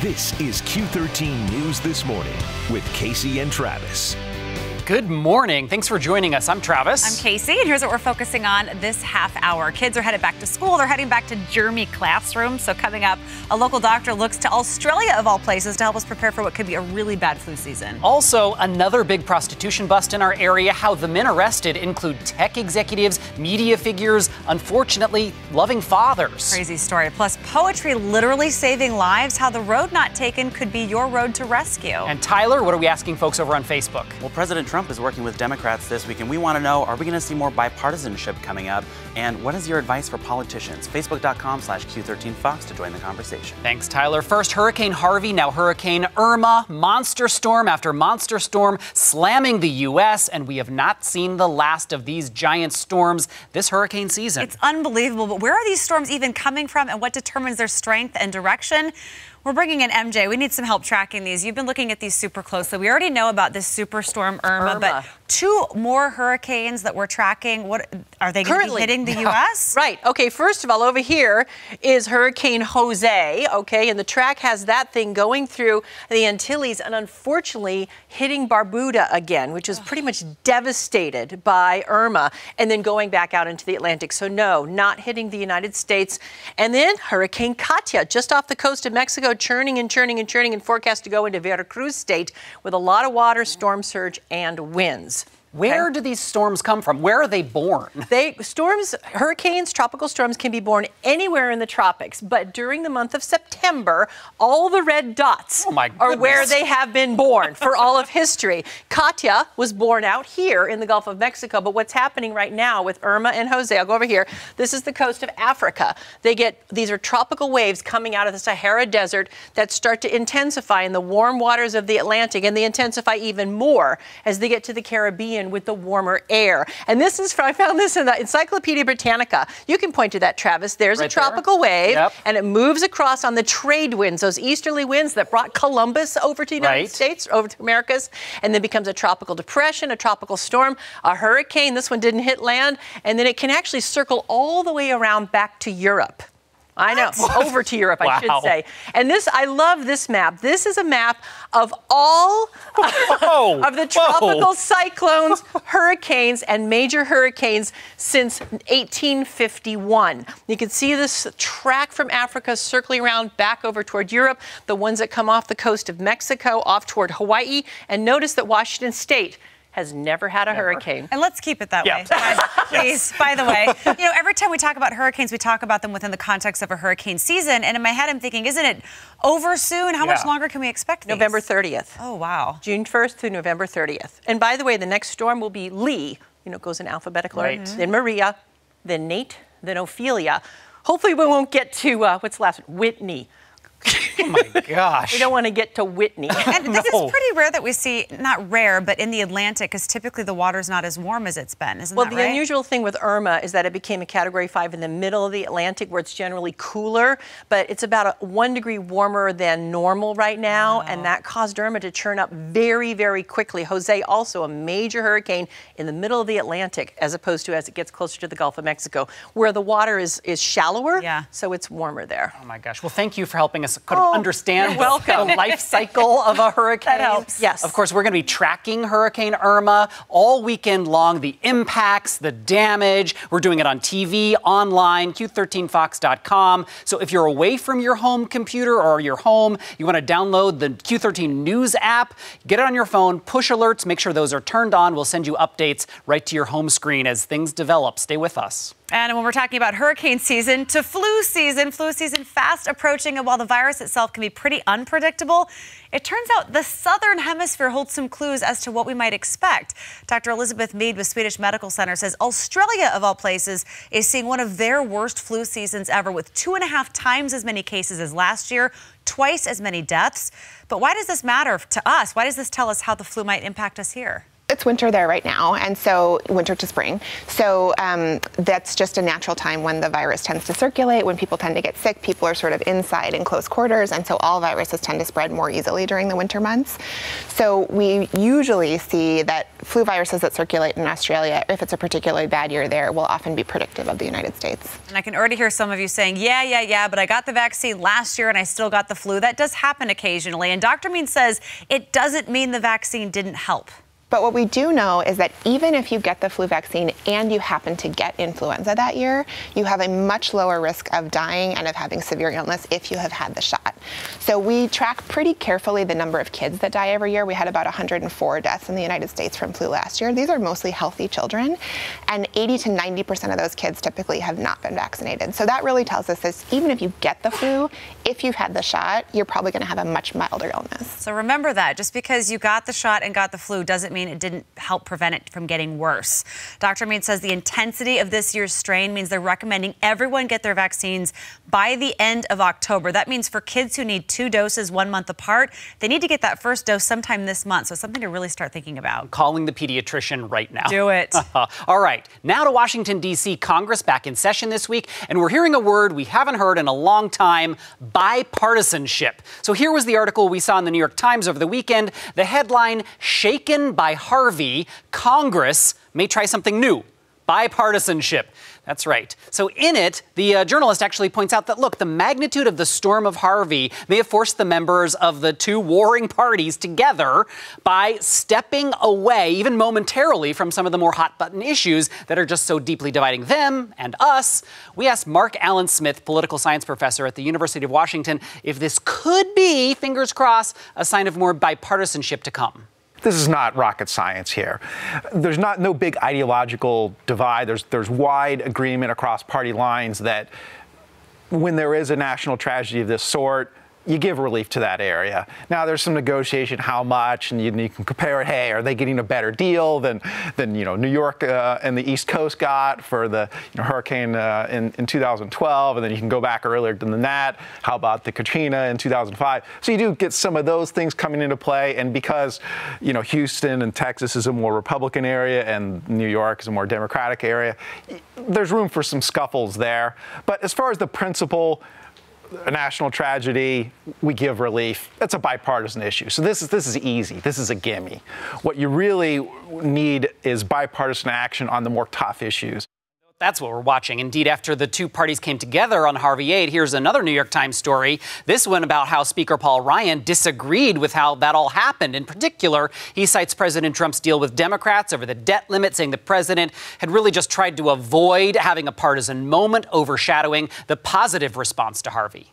This is Q13 News This Morning with Casey and Travis. Good morning. Thanks for joining us. I'm Travis. I'm Casey, and here's what we're focusing on this half hour. Kids are headed back to school. They're heading back to Germy classrooms. So coming up, a local doctor looks to Australia, of all places, to help us prepare for what could be a really bad flu season. Also, another big prostitution bust in our area. How the men arrested include tech executives, media figures, unfortunately, loving fathers. Crazy story. Plus, poetry literally saving lives. How the road not taken could be your road to rescue. And Tyler, what are we asking folks over on Facebook? Well, President Trump is working with Democrats this week, and we want to know, are we going to see more bipartisanship coming up? And what is your advice for politicians? Facebook.com/Q13Fox to join the conversation. Thanks, Tyler. First, Hurricane Harvey, now Hurricane Irma. Monster storm after monster storm slamming the U.S., and we have not seen the last of these giant storms this hurricane season. It's unbelievable, but where are these storms even coming from, and what determines their strength and direction? We're bringing in MJ. We need some help tracking these. You've been looking at these super closely. We already know about this superstorm Irma, but two more hurricanes that we're tracking. What are they going to be hitting the U.S.? Right. Okay. First of all, over here is Hurricane Jose. Okay, and the track has that thing going through the Antilles and unfortunately hitting Barbuda again, which is pretty much devastated by Irma, and then going back out into the Atlantic. So no, not hitting the United States. And then Hurricane Katia, just off the coast of Mexico, churning and churning and churning, and forecast to go into Veracruz state with a lot of water, storm surge, and winds. Where do these storms come from? Where are they born? Hurricanes, tropical storms can be born anywhere in the tropics, but during the month of September, all the red dots are where they have been born for all of history. Katia was born out here in the Gulf of Mexico, but what's happening right now with Irma and Jose, I'll go over here. This is the coast of Africa. These are tropical waves coming out of the Sahara Desert that start to intensify in the warm waters of the Atlantic, and they intensify even more as they get to the Caribbean with the warmer air. And this is I found this in the Encyclopedia Britannica. You can point to that, Travis. There's a tropical wave, and it moves across on the trade winds, those easterly winds that brought Columbus over to the United States, over to Americas, and then becomes a tropical depression, a tropical storm, a hurricane. This one didn't hit land, and then it can actually circle all the way around back to Europe. I know, over to Europe, I should say. And I love this map. This is a map of all of the tropical cyclones, hurricanes, and major hurricanes since 1851. You can see this track from Africa circling around back over toward Europe, the ones that come off the coast of Mexico, off toward Hawaii, and notice that Washington State has never had a hurricane. And let's keep it that way. Please, by the way, every time we talk about hurricanes, we talk about them within the context of a hurricane season. And in my head, I'm thinking, isn't it over soon? How much longer can we expect these? November 30th. Oh, wow. June 1st through November 30th. And by the way, the next storm will be Lee. It goes in alphabetical order. Then Maria, then Nate, then Ophelia. Hopefully we won't get to, what's the last one? Whitney. Oh my gosh. We don't want to get to Whitney. And this is pretty rare that we see, not rare, but in the Atlantic, because typically the water's not as warm as it's been, isn't that right? Well, the unusual thing with Irma is that it became a Category 5 in the middle of the Atlantic, where it's generally cooler, but it's about 1 degree warmer than normal right now, and that caused Irma to churn up very, very quickly. Jose, also a major hurricane in the middle of the Atlantic, as opposed to as it gets closer to the Gulf of Mexico, where the water is shallower, so it's warmer there. Oh my gosh. Well, thank you for helping us understand the life cycle of a hurricane. That helps. Yes. Of course, we're going to be tracking Hurricane Irma all weekend long, the impacts, the damage. We're doing it on TV, online, Q13Fox.com. So if you're away from your home computer or your home, you want to download the Q13 News app, get it on your phone, push alerts, make sure those are turned on. We'll send you updates right to your home screen as things develop. Stay with us. And when we're talking about hurricane season to flu season fast approaching, and while the virus itself can be pretty unpredictable, it turns out the southern hemisphere holds some clues as to what we might expect. Dr. Elizabeth Mead with Swedish Medical Center says Australia, of all places, is seeing one of their worst flu seasons ever, with 2.5 times as many cases as last year, twice as many deaths. But why does this matter to us? Why does this tell us how the flu might impact us here? It's winter there right now, and so winter to spring. So that's just a natural time when the virus tends to circulate, when people tend to get sick. People are sort of inside in close quarters, and so all viruses tend to spread more easily during the winter months. So we usually see that flu viruses that circulate in Australia, if it's a particularly bad year there, will often be predictive of the United States. And I can already hear some of you saying, yeah, but I got the vaccine last year and I still got the flu. That does happen occasionally. And Dr. Means says it doesn't mean the vaccine didn't help. But what we do know is that even if you get the flu vaccine and you happen to get influenza that year, you have a much lower risk of dying and of having severe illness if you have had the shot. So we track pretty carefully the number of kids that die every year. We had about 104 deaths in the United States from flu last year. These are mostly healthy children, and 80 to 90% of those kids typically have not been vaccinated. So that really tells us that even if you get the flu, if you've had the shot, you're probably going to have a much milder illness. So remember that. Just because you got the shot and got the flu doesn't mean it didn't help prevent it from getting worse. Dr. Mead says the intensity of this year's strain means they're recommending everyone get their vaccines by the end of October. That means for kids who need 2 doses 1 month apart, they need to get that first dose sometime this month. So something to really start thinking about. I'm calling the pediatrician right now. Do it. All right. Now to Washington, D.C. Congress back in session this week. And we're hearing a word we haven't heard in a long time, bipartisanship. So here was the article we saw in the New York Times over the weekend. The headline, Shaken by Harvey, Congress may try something new. Bipartisanship. That's right. So in it, the journalist actually points out that, look, the magnitude of the storm of Harvey may have forced the members of the two warring parties together by stepping away, even momentarily, from some of the more hot-button issues that are just so deeply dividing them and us. We asked Mark Allen Smith, political science professor at the University of Washington, if this could be, fingers crossed, a sign of more bipartisanship to come. This is not rocket science here. There's no big ideological divide. There's wide agreement across party lines that when there is a national tragedy of this sort, you give relief to that area. Now there's some negotiation, how much, and you can compare it. Hey, are they getting a better deal than New York and the East Coast got for the hurricane in 2012, and then you can go back earlier than that. How about the Katrina in 2005? So you do get some of those things coming into play, and because Houston and Texas is a more Republican area and New York is a more Democratic area, there's room for some scuffles there. But as far as the principle, a national tragedy, we give relief. That's a bipartisan issue. So this is easy. This is a gimme. What you really need is bipartisan action on the more tough issues. That's what we're watching. Indeed, after the two parties came together on Harvey 8, here's another New York Times story. This one about how Speaker Paul Ryan disagreed with how that all happened. In particular, he cites President Trump's deal with Democrats over the debt limit, saying the president had really just tried to avoid having a partisan moment overshadowing the positive response to Harvey.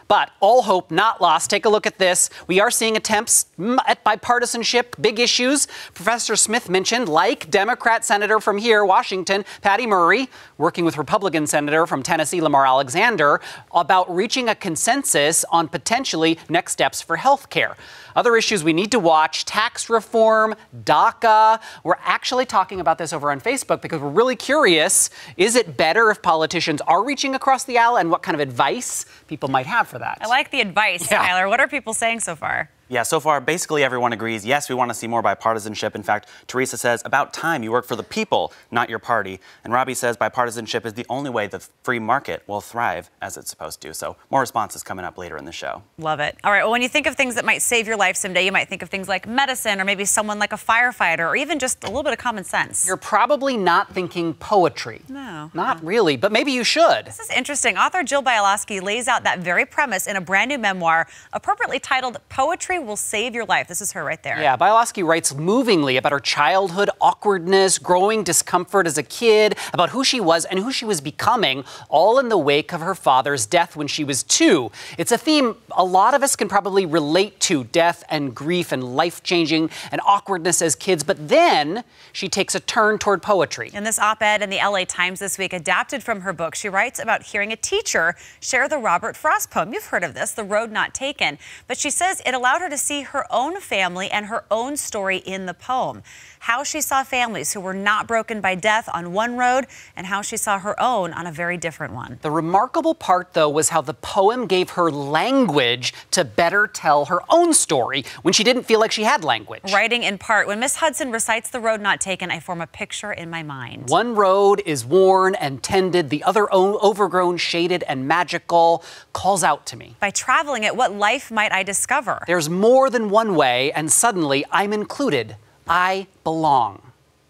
But all hope not lost. Take a look at this. We are seeing attempts at bipartisanship, big issues. Professor Smith mentioned, like Democrat Senator from here, Washington, Patty Murray, working with Republican Senator from Tennessee, Lamar Alexander, about reaching a consensus on potentially next steps for health care. Other issues we need to watch, tax reform, DACA. We're actually talking about this over on Facebook because we're really curious. Is it better if politicians are reaching across the aisle, and what kind of advice people might have for that? I like the advice, Tyler. What are people saying so far? Yeah, so far, basically everyone agrees, yes, we want to see more bipartisanship. In fact, Teresa says, about time you work for the people, not your party. And Robbie says bipartisanship is the only way the free market will thrive as it's supposed to. So more responses coming up later in the show. Love it. All right, well, when you think of things that might save your life someday, you might think of things like medicine or maybe someone like a firefighter or even just a little bit of common sense. You're probably not thinking poetry. No. Not really, but maybe you should. This is interesting. Author Jill Bialowski lays out that very premise in a brand new memoir, appropriately titled Poetry Will Save Your Life. This is her right there. Yeah, Bialowski writes movingly about her childhood awkwardness, growing discomfort as a kid, about who she was and who she was becoming, all in the wake of her father's death when she was 2. It's a theme a lot of us can probably relate to, death and grief and life-changing and awkwardness as kids, but then she takes a turn toward poetry. In this op-ed in the LA Times this week, adapted from her book, she writes about hearing a teacher share the Robert Frost poem. You've heard of this, The Road Not Taken. But she says it allowed her to see her own family and her own story in the poem. How she saw families who were not broken by death on one road and how she saw her own on a very different one. The remarkable part, though, was how the poem gave her language language to better tell her own story when she didn't feel like she had language. Writing in part, when Miss Hudson recites the road not taken, I form a picture in my mind. One road is worn and tended, the other overgrown, shaded, and magical, calls out to me. By traveling it, what life might I discover? There's more than one way, and suddenly I'm included. I belong.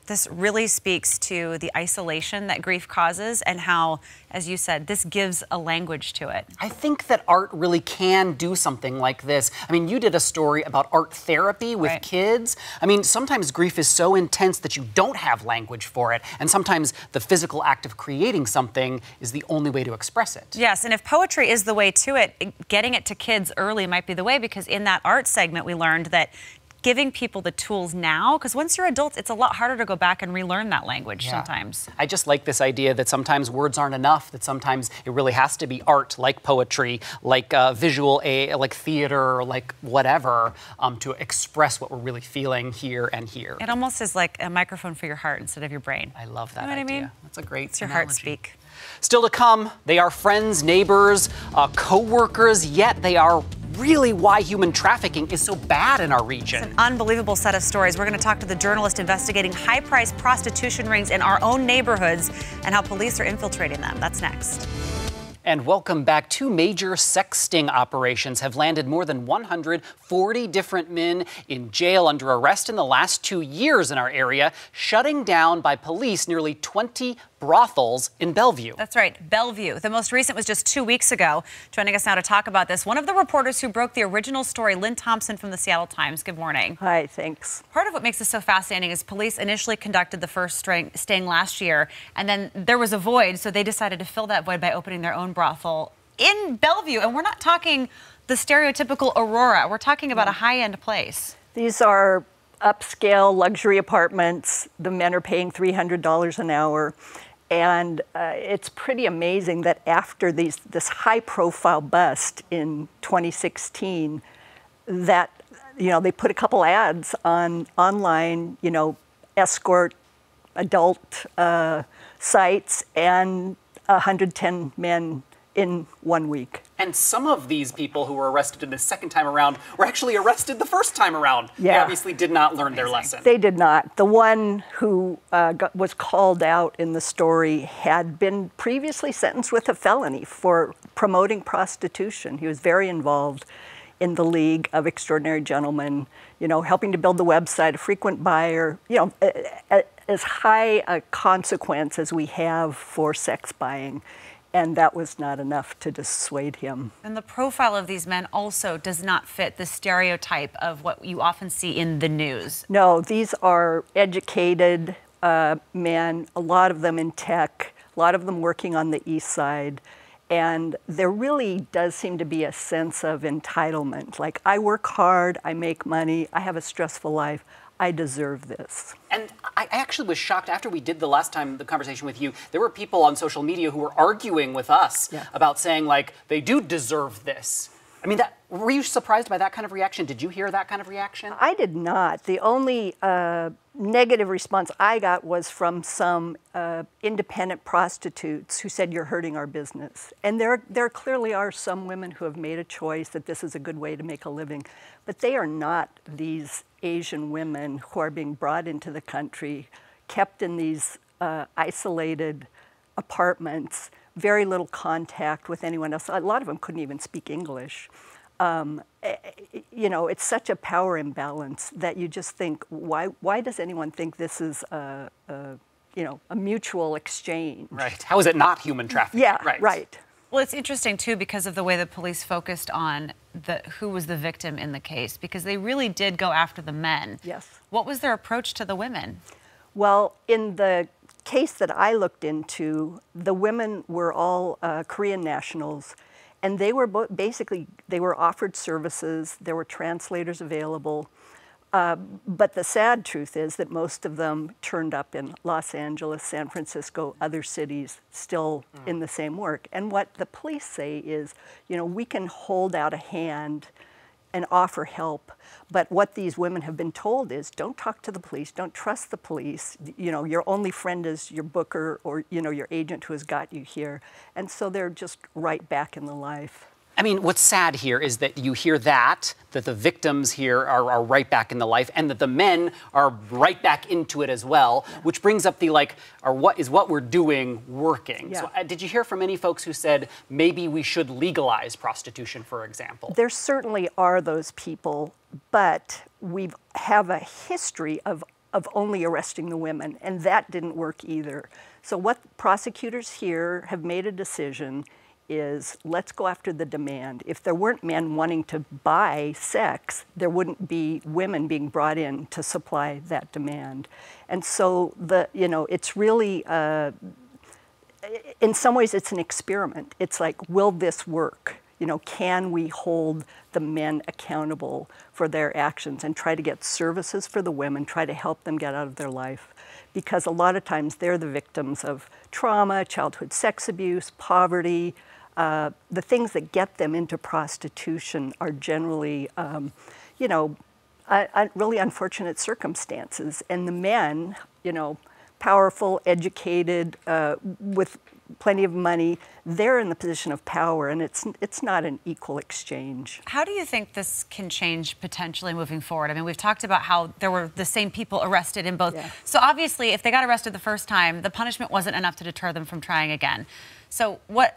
This really speaks to the isolation that grief causes and how, as you said, this gives a language to it. I think that art really can do something like this. I mean, you did a story about art therapy with kids. I mean, sometimes grief is so intense that you don't have language for it, and sometimes the physical act of creating something is the only way to express it. Yes, and if poetry is the way to it, getting it to kids early might be the way, because in that art segment we learned that giving people the tools now, because once you're adults, it's a lot harder to go back and relearn that language sometimes. I just like this idea that sometimes words aren't enough, that sometimes it really has to be art, like poetry, like visual, like theater, like whatever, to express what we're really feeling here and here. It almost is like a microphone for your heart instead of your brain. I love that idea. what I mean? That's a great It's your analogy. heart speak. Still to come, they are friends, neighbors, co-workers, yet they are really why human trafficking is so bad in our region. It's an unbelievable set of stories. We're going to talk to the journalist investigating high-priced prostitution rings in our own neighborhoods and how police are infiltrating them. That's next. And welcome back. 2 major sex sting operations have landed more than 140 different men in jail under arrest in the last 2 years in our area, shutting down by police nearly 20 brothels in Bellevue. That's right, Bellevue. The most recent was just 2 weeks ago. Joining us now to talk about this, one of the reporters who broke the original story, Lynn Thompson from the Seattle Times. Good morning. Hi, thanks. Part of what makes this so fascinating is police initially conducted the first sting last year, and then there was a void, so they decided to fill that void by opening their own brothel in Bellevue. And we're not talking the stereotypical Aurora. We're talking about a high-end place. These are upscale luxury apartments. The men are paying $300 an hour. And it's pretty amazing that after this high-profile bust in 2016, that they put a couple ads online, escort adult sites, and 110 men in 1 week. And some of these people who were arrested in the second time around were actually arrested the first time around. Yeah. They obviously did not learn their lesson. They did not. The one who was called out in the story had been previously sentenced with a felony for promoting prostitution. He was very involved in the League of Extraordinary Gentlemen, helping to build the website, a frequent buyer, as high a consequence as we have for sex buying. And that was not enough to dissuade him. And the profile of these men also does not fit the stereotype of what you often see in the news. No, these are educated men, a lot of them in tech, a lot of them working on the east side. And there really does seem to be a sense of entitlement. Like, I work hard, I make money, I have a stressful life, I deserve this. And I actually was shocked after we did the last time the conversation with you, there were people on social media who were arguing with us about saying, like, they do deserve this. I mean, were you surprised by that kind of reaction? Did you hear that kind of reaction? I did not. The only negative response I got was from some independent prostitutes who said, "You're hurting our business." And there clearly are some women who have made a choice that this is a good way to make a living, but they are not these Asian women who are being brought into the country, kept in these isolated apartments, very little contact with anyone else. A lot of them couldn't even speak English. It's such a power imbalance that you just think, why does anyone think this is a mutual exchange? Right. How is it not human trafficking? Yeah, right. Well, it's interesting, too, because of the way the police focused on who was the victim in the case, because they really did go after the men. Yes. What was their approach to the women? Well, in the case that I looked into, the women were all Korean nationals, and they were they were offered services. There were translators available. But the sad truth is that most of them turned up in Los Angeles, San Francisco, other cities, still in the same work. And what the police say is, we can hold out a hand and offer help, but what these women have been told is, don't talk to the police, don't trust the police. Your only friend is your booker or your agent who has got you here. And so they're just right back in the life. I mean, what's sad here is that you hear that the victims here are right back in the life, and that the men are right back into it as well, which brings up the what we're doing working? Yeah. So did you hear from any folks who said maybe we should legalize prostitution, for example? There certainly are those people, but we have a history of only arresting the women, and that didn't work either. So what prosecutors here have made a decision is, let's go after the demand. If there weren't men wanting to buy sex, there wouldn't be women being brought in to supply that demand. And so it's really, in some ways it's an experiment. It's like, will this work? Can we hold the men accountable for their actions and try to get services for the women, try to help them get out of their life? Because a lot of times they're the victims of trauma, childhood sex abuse, poverty. The things that get them into prostitution are generally, really unfortunate circumstances. And the men, powerful, educated, with plenty of money, they're in the position of power, and it's not an equal exchange. How do you think this can change potentially moving forward? I mean, we've talked about how there were the same people arrested in both. Yeah. So obviously, if they got arrested the first time, the punishment wasn't enough to deter them from trying again. So what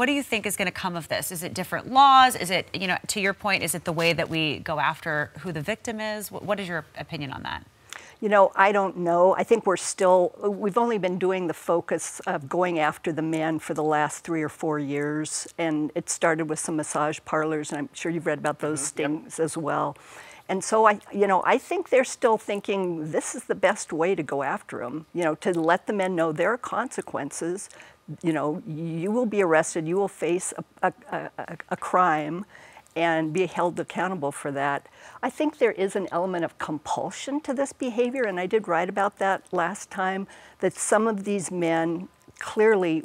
do you think is going to come of this? Is it different laws? Is it, to your point, is it the way that we go after who the victim is? What is your opinion on that? I don't know. I think we've only been doing the focus of going after the men for the last 3 or 4 years. And it started with some massage parlors, and I'm sure you've read about those stings as well. And so I think they're still thinking this is the best way to go after them, to let the men know there are consequences. You will be arrested, you will face a crime and be held accountable for that. I think there is an element of compulsion to this behavior, and I did write about that last time, that some of these men clearly,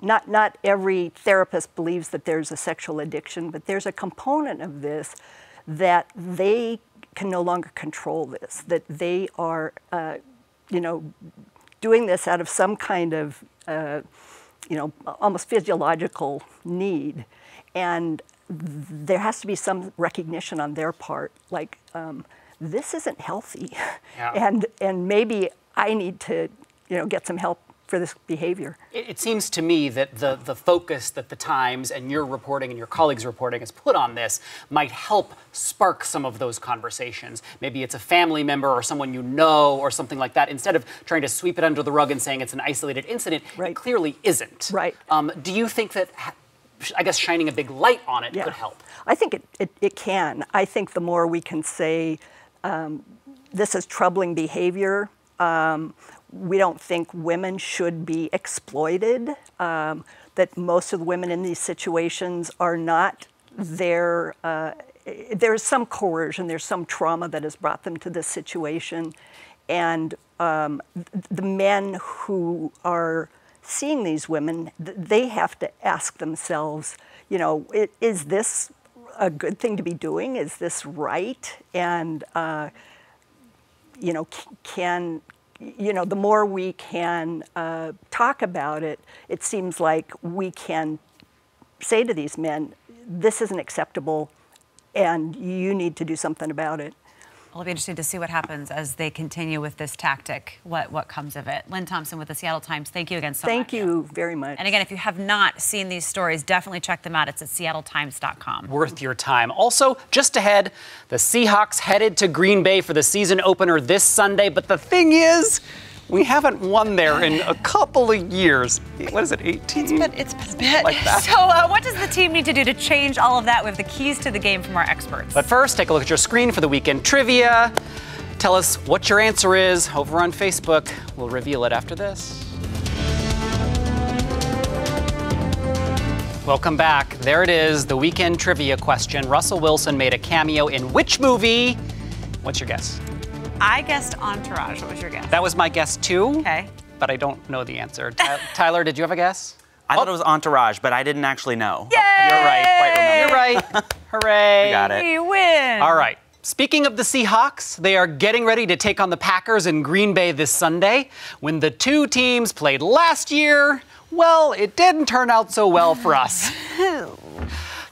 not every therapist believes that there's a sexual addiction, but there's a component of this that they can no longer control this, that they are, doing this out of some kind of, almost physiological need. And there has to be some recognition on their part, like, this isn't healthy. Yeah. And maybe I need to, get some help for this behavior. It seems to me that the focus that the Times and your reporting and your colleagues' reporting has put on this might help spark some of those conversations. Maybe it's a family member or someone or something like that. Instead of trying to sweep it under the rug and saying it's an isolated incident, it clearly isn't. Right. Do you think that, I guess, shining a big light on it could help? I think it can. I think the more we can say, this is troubling behavior, we don't think women should be exploited, that most of the women in these situations are not there. There's some coercion, there's some trauma that has brought them to this situation. And the men who are seeing these women, they have to ask themselves, is this a good thing to be doing? Is this right? And, the more we can talk about it, it seems like we can say to these men, this isn't acceptable, and you need to do something about it. It'll be interesting to see what happens as they continue with this tactic, what comes of it. Lynn Thompson with the Seattle Times, thank you again so much. Thank you very much. And again, if you have not seen these stories, definitely check them out. It's at seattletimes.com. Worth your time. Also, just ahead, the Seahawks headed to Green Bay for the season opener this Sunday. But the thing is, we haven't won there in a couple of years. What is it, 18? It's been a bit. Like that. So what does the team need to do to change all of that? We have the keys to the game from our experts. But first, take a look at your screen for the weekend trivia. Tell us what your answer is over on Facebook. We'll reveal it after this. Welcome back. There it is, the weekend trivia question. Russell Wilson made a cameo in which movie? What's your guess? I guessed Entourage. What was your guess? That was my guess too. Okay. But I don't know the answer. Tyler, did you have a guess? I thought it was Entourage, but I didn't actually know. Yay! You're right. Quite remember. You're right. Hooray. We got it. We win. All right. Speaking of the Seahawks, they are getting ready to take on the Packers in Green Bay this Sunday. When the two teams played last year, well, it didn't turn out so well for us.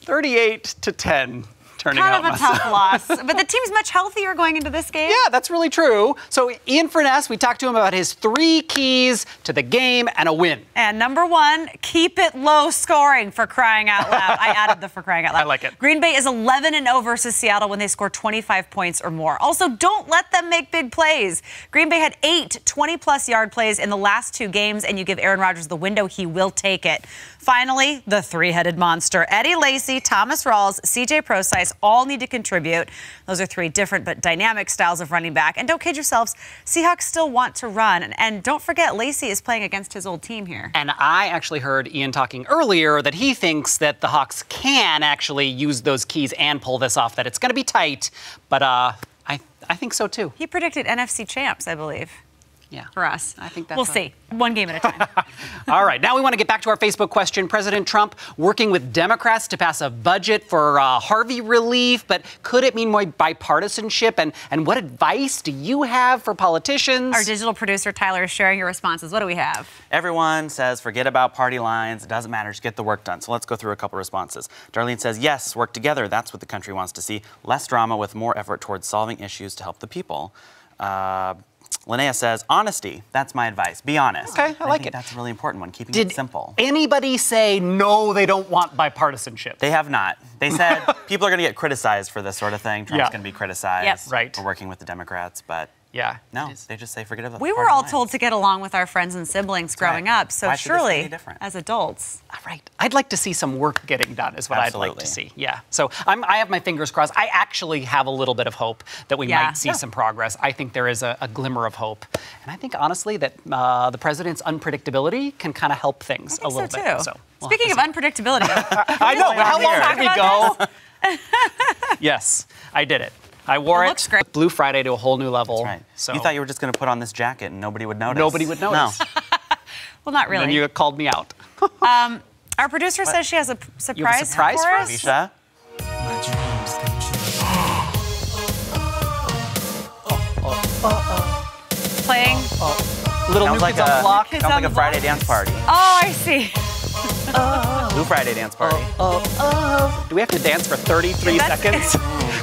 38-10. Turning Kind out of a tough loss. But the team's much healthier going into this game. Yeah, that's really true. So Ian Furness, we talked to him about his 3 keys to the game and a win. And number 1, keep it low scoring, for crying out loud. I added the for crying out loud. I like it. Green Bay is 11-0 versus Seattle when they score 25 points or more. Also, don't let them make big plays. Green Bay had 8 20-plus yard plays in the last 2 games, and you give Aaron Rodgers the window, he will take it. Finally, the 3-headed monster. Eddie Lacy, Thomas Rawls, CJ Prosise all need to contribute. Those are 3 different but dynamic styles of running back. And don't kid yourselves, Seahawks still want to run. And don't forget, Lacy is playing against his old team here. And I actually heard Ian talking earlier that he thinks that the Hawks can actually use those keys and pull this off, that it's going to be tight. But I think so, too. He predicted NFC champs, I believe. Yeah. For us. I think that's We'll see. One game at a time. All right. Now we want to get back to our Facebook question. President Trump working with Democrats to pass a budget for Harvey relief, but could it mean more bipartisanship? And what advice do you have for politicians? Our digital producer, Tyler, is sharing your responses. What do we have? Everyone says, forget about party lines. It doesn't matter. Just get the work done. So let's go through a couple responses. Darlene says, yes, work together. That's what the country wants to see. Less drama with more effort towards solving issues to help the people. Linnea says, honesty. That's my advice. Be honest. Okay, I like think it. That's a really important one, keeping Did it simple. anybody say, no, they don't want bipartisanship? They have not. They said people are going to get criticized for this sort of thing. Trump's going to be criticized Yep. for working with the Democrats, but Yeah. no, they just say forget about We the were party all lines. told to get along with our friends and siblings growing right. up. So Why should this be surely, any different? as adults, All right. I'd like to see some work getting done is what I'd like Absolutely. to see. Yeah. So I have my fingers crossed. I actually have a little bit of hope that we Yeah. might see some progress. I think there is a glimmer of hope. And I think, honestly, that the president's unpredictability can kind of help things I a think little so bit. too. So we'll Speaking of have unpredictability, I know. How long talk did we about go? Yes, I did it. I wore It it. looks great. Blue Friday to a whole new level. Right. So You thought you were just going to put on this jacket and nobody would notice. nobody would notice. No. well, not And really. you called me out. Our producer says she has a surprise, You have a surprise for for us. Alicia? Playing. Little Sounds new like kids on the block. Kids sounds on like a the Friday block. dance party. Oh, I see. Blue Friday dance party. Do we have to dance for 33 That's- seconds?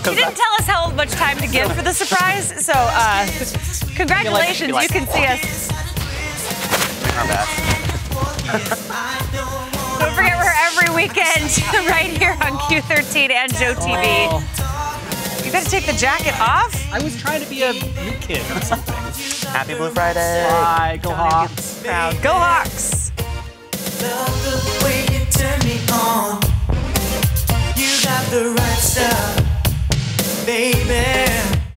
You didn't tell us how much time to give for the surprise, so congratulations. like- You can see us. Doing our best. Don't forget, we're every weekend right here on Q13 and Joe TV. You got to take the jacket off? I was trying to be a new kid or something. Happy Blue Friday. Bye, go Hawks. Proud. Go Hawks. Love the way you turn me on. You got the right stuff, baby.